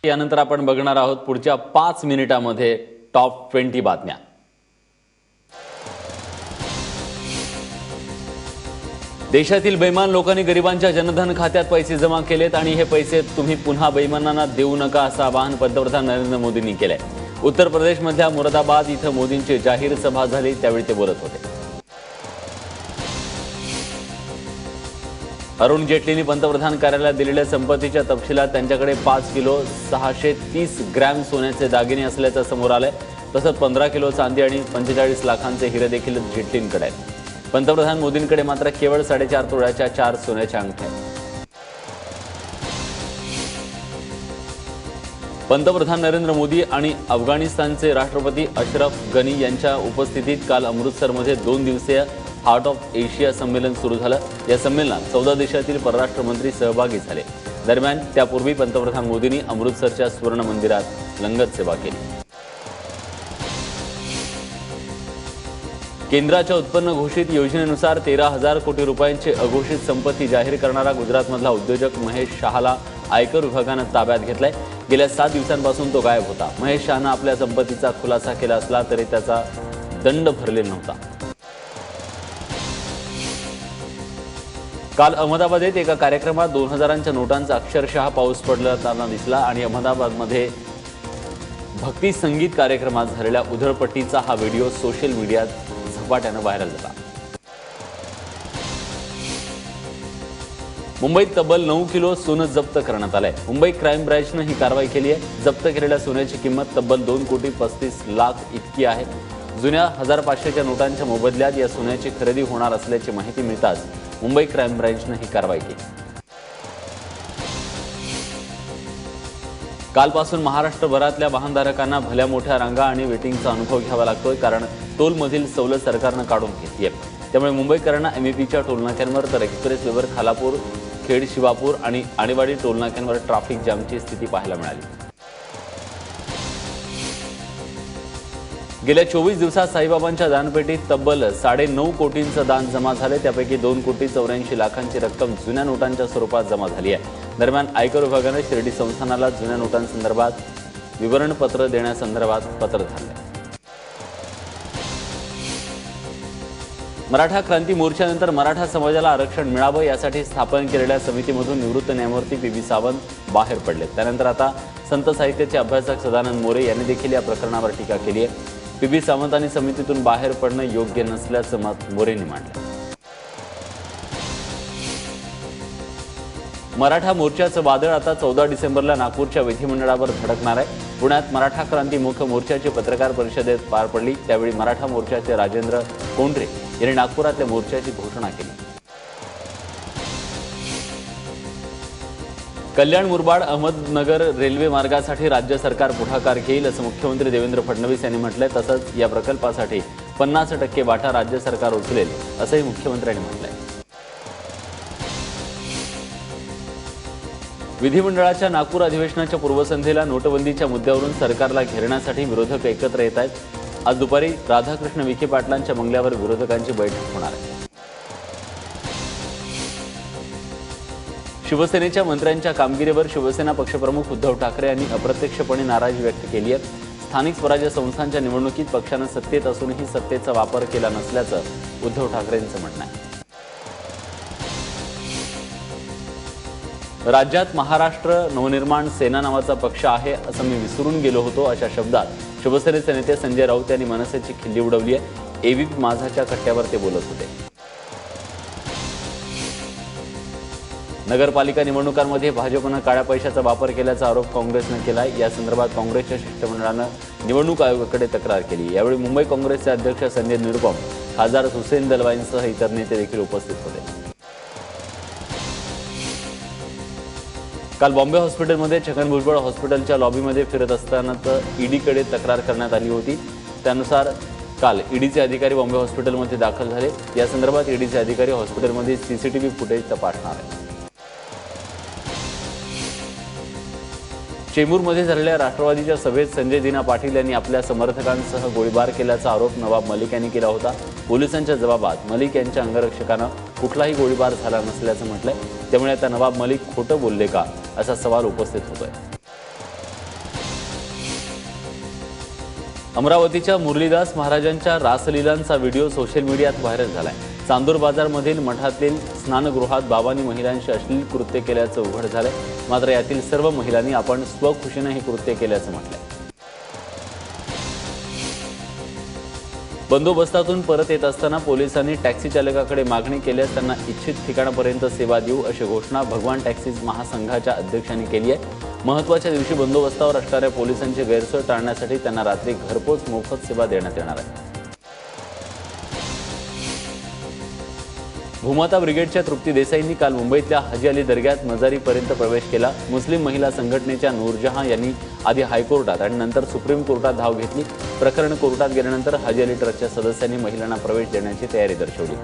यानंतर आपण बघणार आहोत पुढच्या 5 मिनिटांमध्ये टॉप 20 बातम्या। देशातील बेईमान लोकांनी गरिबांच्या जनधन खात्यात पैसे जमा केलेत आणि हे पैसे तुम्ही पुन्हा बेईमानांना देऊ नका असं आवाहन पंतप्रधान नरेंद्र मोदींनी केलंय। उत्तर प्रदेशमधल्या मुरादाबाद इथं मोदींची जाहीर सभा झाली, त्यावेळी ते बोलत होते। अरुण जेटलींनी पंतप्रधान कार्यालयात दिलेल्या संपत्तीच्या तपशिलात त्यांच्याकडे 5 किलो 630 ग्रॅम सोन्याचे दागिने असल्याचं समोर आलंय। तसंच 15 किलो चांदी आणि 45 लाखांचे हिरे देखील जेटलींकडे आहेत। पंतप्रधान मोदींकडे मात्र केवळ 4.5 तोळ्याच्या 4 सोन्याच्या अंगठ्या आहेत। पंतप्रधान नरेंद्र मोदी आणि अफगाणिस्तानचे राष्ट्रपती अशरफ गनी यांच्या उपस्थितीत काल अमृतसरमध्ये 2 दिवसीय हार्ट ऑफ एशिया संमेलन सुरू झालं। या संमेलनात 14 देशातील परराष्ट्र मंत्री सहभागी झाले। दरम्यान त्यापूर्वी पंतप्रधान मोदींनी अमृतसरच्या सुवर्ण मंदिरात लंगर सेवा केली। केंद्राच्या उत्पन्न घोषित योजनेनुसार 13,000 कोटी रुपयांची अघोषित संपत्ती जाहीर करणारा गुजरातमधला उद्योजक महेश शहाला आयकर विभागानं ताब्यात घेतलाय। गेल्या 7 दिवसांपासून तो गायब होता। महेश शहानं आपल्या संपत्तीचा खुलासा केला असला तरी त्याचा दंड भरलेला नव्हता। काल अहमदाबादेत एका कार्यक्रमात 2000च्या नोटांचा अक्षरशः पाऊस पडताना दिसला आणि अहमदाबादमध्ये भक्ती संगीत कार्यक्रमात झालेल्या उधळपट्टीचा हा व्हिडिओ सोशल मीडियात झपाट्यानं व्हायरल झाला। मुंबईत तब्बल 9 किलो सोनं जप्त करण्यात आलंय। मुंबई क्राईम ब्रँचनं ही कारवाई केली आहे। जप्त केलेल्या सोन्याची किंमत तब्बल 2,35 लाख इतकी आहे। जुन्या 1500च्या नोटांच्या मोबदल्यात या सोन्याची खरेदी होणार असल्याची माहिती मिळताच मुंबई क्राईम ब्रँचनं ही कारवाई केली। कालपासून महाराष्ट्रभरातल्या वाहनधारकांना भल्या मोठ्या रांगा आणि वेटिंगचा अनुभव घ्यावा लागतोय, कारण टोलमधील सवलत सरकारनं काढून घेतली आहे। त्यामुळे मुंबईकरांना एमईपीच्या टोलनाक्यांवर तर एक्सप्रेसवेवर खालापूर, खेड, शिवापूर आणि आणेवाडी टोलनाक्यांवर ट्रॅफिक जामची स्थिती पाहायला मिळाली। गेल्या 24 दिवसात साईबाबांच्या दानपेटीत तब्बल 9.5 कोटींचं दान जमा झाले। त्यापैकी 2,84 लाखांची रक्कम जुन्या नोटांच्या स्वरूपात जमा झाली आहे। दरम्यान आयकर विभागाने शिर्डी संस्थानाला जुन्या नोटांसंदर्भात विवरणपत्र देण्यासंदर्भात पत्र धाडले। मराठा क्रांती मोर्चानंतर मराठा समाजाला आरक्षण मिळावं यासाठी स्थापन केलेल्या समितीमधून निवृत्त न्यायमूर्ती पी.बी. सावंत बाहेर पडले। त्यानंतर आता संत साहित्याचे अभ्यासक सदानंद मोरे यांनी देखील या प्रकरणावर टीका केली आहे। पी.बी. सावंतांनी समितीतून बाहेर पडणं योग्य नसल्याचं मत मोरेंनी मांडलं। मराठा मोर्चाचं वादळ आता 14 डिसेंबरला नागपूरच्या विधिमंडळावर धडकणार आहे। पुण्यात मराठा क्रांती मुख मोर्चाची पत्रकार परिषदेत पार पडली, त्यावेळी मराठा मोर्चाचे राजेंद्र कोंढरे यांनी नागपुरातल्या मोर्चाची घोषणा केली। कल्याण मुरबाड अहमदनगर रेल्वे मार्गासाठी राज्य सरकार पुढाकार घेईल असं मुख्यमंत्री देवेंद्र फडणवीस यांनी म्हटलंय। तसंच या प्रकल्पासाठी 50% वाटा राज्य सरकार उचलेल असंही मुख्यमंत्र्यांनी म्हटलंय। विधिमंडळाच्या नागपूर अधिवेशनाच्या पूर्वसंध्येला नोटबंदीच्या मुद्द्यावरून सरकारला घेरण्यासाठी विरोधक एकत्र येत आहेत। आज दुपारी राधाकृष्ण विखे पाटलांच्या बंगल्यावर विरोधकांची बैठक होणार आहे। शिवसेनेच्या मंत्र्यांच्या कामगिरीवर शिवसेना पक्षप्रमुख उद्धव ठाकरे यांनी अप्रत्यक्षपणे नाराजी व्यक्त केली आहे। स्थानिक स्वराज्य संस्थांच्या निवडणुकीत पक्षानं सत्तेत असूनही सत्तेचा वापर केला नसल्याचं उद्धव ठाकरेंचं म्हणणं आहे। राज्यात महाराष्ट्र नवनिर्माण सेना नावाचा पक्ष आहे असं मी विसरून गेलो होतो, अशा शब्दात शिवसेनेचे नेते संजय राऊत यांनी मनसेची खिल्ली उडवली आहे। एबीपी माझाच्या कट्ट्यावर ते बोलत होते। नगरपालिका निवडणुकांमध्ये भाजपनं काळ्या पैशाचा वापर केल्याचा आरोप काँग्रेसनं केलाय। या संदर्भात काँग्रेसच्या शिष्टमंडळानं निवडणूक आयोगाकडे तक्रार केली। यावेळी मुंबई काँग्रेसचे अध्यक्ष संजय निरुपम, खासदार हुसेन दलवाईंसह इतर नेते देखील उपस्थित होते। काल बॉम्बे हॉस्पिटलमध्ये छगन भुजबळ हॉस्पिटलच्या लॉबीमध्ये फिरत असताना ईडीकडे तक्रार करण्यात आली होती। त्यानुसार काल ईडीचे अधिकारी बॉम्बे हॉस्पिटलमध्ये दाखल झाले। या संदर्भात ईडीचे अधिकारी हॉस्पिटलमध्ये सीसीटीव्ही फुटेज तपासणार आहेत। चेंबूरमध्ये झालेल्या राष्ट्रवादीच्या सभेत संजय दिना पाटील यांनी आपल्या समर्थकांसह गोळीबार केल्याचा आरोप नवाब मलिक यांनी केला होता। पोलिसांच्या जबाबात मलिक यांच्या अंगरक्षकानं कुठलाही गोळीबार झाला नसल्याचं म्हटलंय। त्यामुळे आता नवाब मलिक खोटं बोलले का असा सवाल उपस्थित होतोय। अमरावतीच्या मुरलीदास महाराजांच्या रासलीलांचा व्हिडिओ सोशल मीडियात व्हायरल झालाय। चांदूर बाजारमधील मठातील स्नानगृहात बाबांनी महिलांशी अश्लील कृत्य केल्याचं उघड झालंय। मात्र यातील सर्व महिलांनी आपण स्वखुशीने हे कृत्य केल्याचं म्हटलंय। बंदोबस्तातून परत येत असताना पोलिसांनी टॅक्सी चालकाकडे मागणी केल्यास त्यांना इच्छित ठिकाणापर्यंत सेवा देऊ अशी घोषणा भगवान टॅक्सीज महासंघाच्या अध्यक्षांनी केली आहे। महत्त्वाच्या दिवशी बंदोबस्तावर असणाऱ्या पोलिसांची गैरसोय टाळण्यासाठी त्यांना रात्री घरपोच मोफत सेवा देण्यात येणार आहे। भूमाता ब्रिगेडच्या तृप्ती देसाईंनी काल मुंबईतल्या हाजी अली दर्ग्यात मजारीपर्यंत प्रवेश केला। मुस्लिम महिला संघटनेच्या नूरजहां यांनी आधी हायकोर्टात आणि नंतर सुप्रीम कोर्टात धाव घेतली। प्रकरण कोर्टात गेल्यानंतर हाजी अली ट्रस्टच्या सदस्यांनी महिलांना प्रवेश देण्याची तयारी दर्शवली।